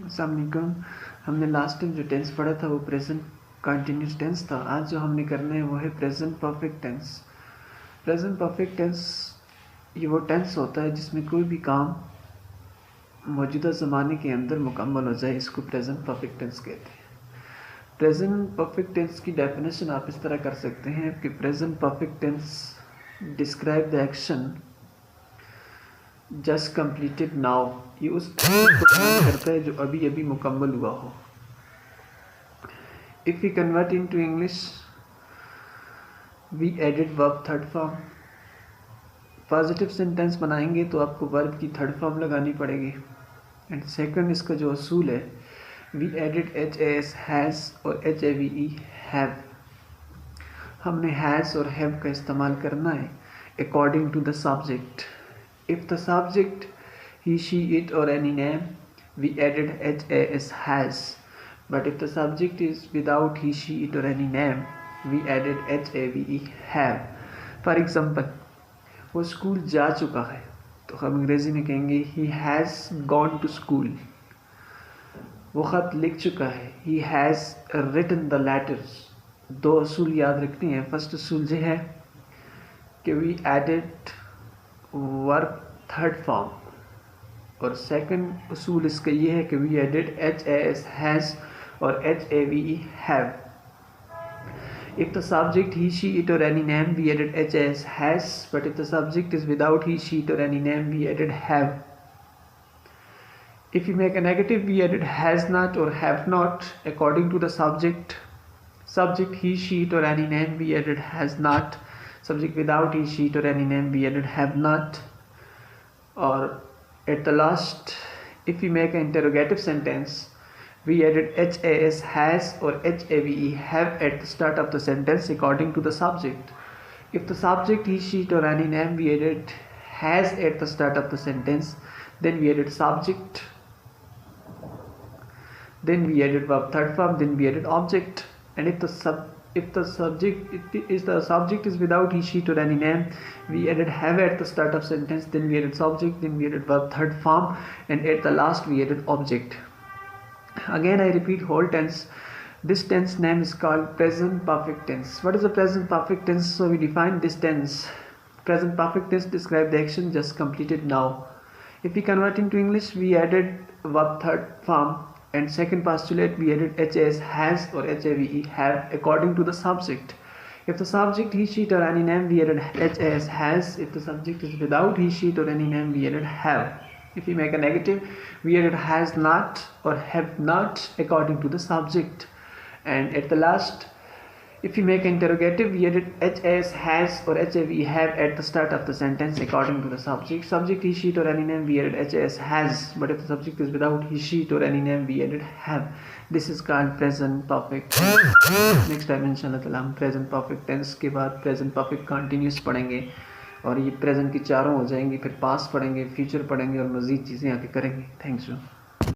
अस्सलाम वालेकुम। हमने लास्ट टाइम जो टेंस पढ़ा था वो प्रेजेंट कंटिन्यूस टेंस था। आज जो हमने करना है वो है present perfect tense. Present perfect tense ये वो टेंस होता है जिसमें कोई भी काम मौजूदा ज़माने के अंदर मुकम्मल हो जाए, इसको प्रेजेंट परफेक्ट टेंस कहते हैं। प्रेजेंट परफेक्ट टेंस की डेफिनेशन आप इस तरह कर सकते हैं कि present perfect tense describe the action just completed now. ये उस एक्शन को बयान करता है जो अभी अभी मुकम्मल हुआ हो। If we convert into English, we added verb third form. Positive sentence बनाएंगे तो आपको वर्ब की थर्ड फॉर्म लगानी पड़ेगी। एंड सेकंड, इसका जो असूल है, वी एडिड HAS हैज़ और HAVE हैव। हमने हैज़ और हैव का इस्तेमाल करना है according to the subject. If the subject he, she, it or any name, we added HAS has. But if the subject is without he, she, it or any name, we added HAVE have. For example, वो school जा चुका है तो हम अंग्रेज़ी में कहेंगे he has gone to school. वो ख़त लिख चुका है he has written the letters. दो असूल याद रखने हैं। फर्स्ट असूल ये है कि we added verb third form, और सेकंड उसूल इसका ये है कि वी एडिड HAS हैज़ और HAVE हैव। If the subject he, she, it और any name, we added HAS has, but if the subject is without he, she, it और any name, we added have. If you make a negative, we added has not और have not according to the subject. Subject he, she, it और any name, we added has not. Subject without he, she, it और any name, we added have not. और at the last, if we make an interrogative sentence, we added HAS has or HAVE have at the start of the sentence according to the subject. If the subject he, she, it or any name, we added has at the start of the sentence, then we added subject, then we added verb third form, then we added object. And if the subject is without he, she, it or any name, we added have at the start of sentence, then we added subject, then we added verb third form, and at the last we added object. Again I repeat whole tense. This tense name is called present perfect tense. What is the present perfect tense? So we define this tense. Present perfect tense describe the action just completed now. If we convert into English, we added verb third form, and second postulate we added HAS has or HAVE have according to the subject. If the subject he, she, it or any name, we added HAS has. If the subject is without he, she, it or any name, we added have. If we make a negative, we added has not or have not according to the subject. And at the last, if we make an interrogative, we added HAS has or HAVE have at the start of the sentence according to the subject. Subject he, she, it or any name, we added HAS has. But if the subject is without he, she, it or any name, we added have. This is called present perfect tense. Next time इंशाल्लाह ताला हम present perfect tense के बाद present perfect continuous पढ़ेंगे, और ये present की चारों हो जाएंगी। फिर past पढ़ेंगे, future पढ़ेंगे और मज़ीद चीज़ें आगे करेंगे। Thanks you.